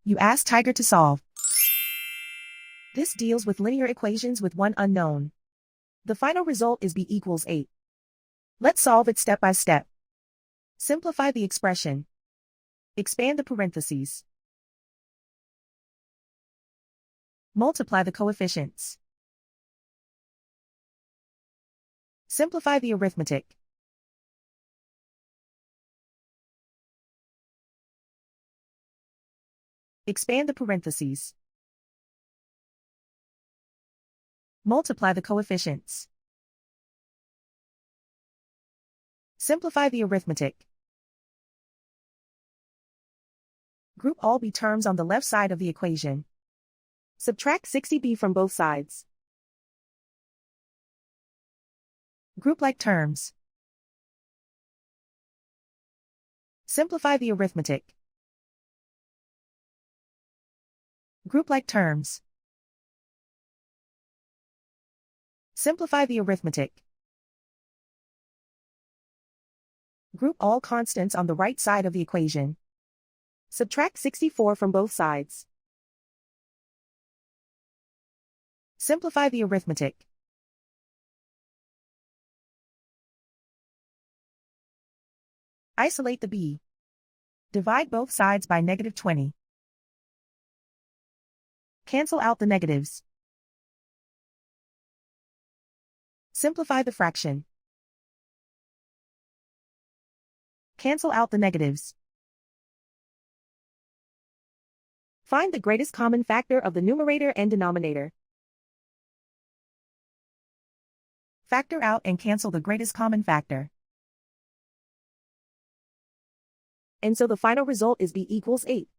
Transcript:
You ask Tiger to solve. This deals with linear equations with one unknown. The final result is b equals 8. Let's solve it step by step. Simplify the expression. Expand the parentheses. Multiply the coefficients. Simplify the arithmetic. Expand the parentheses. Multiply the coefficients. Simplify the arithmetic. Group all b terms on the left side of the equation. Subtract 60b from both sides. Group like terms. Simplify the arithmetic. Group like terms. Simplify the arithmetic. Group all constants on the right side of the equation. Subtract 64 from both sides. Simplify the arithmetic. Isolate the b. Divide both sides by -20. Cancel out the negatives. Simplify the fraction. Cancel out the negatives. Find the greatest common factor of the numerator and denominator. Factor out and cancel the greatest common factor. And so the final result is b equals 8.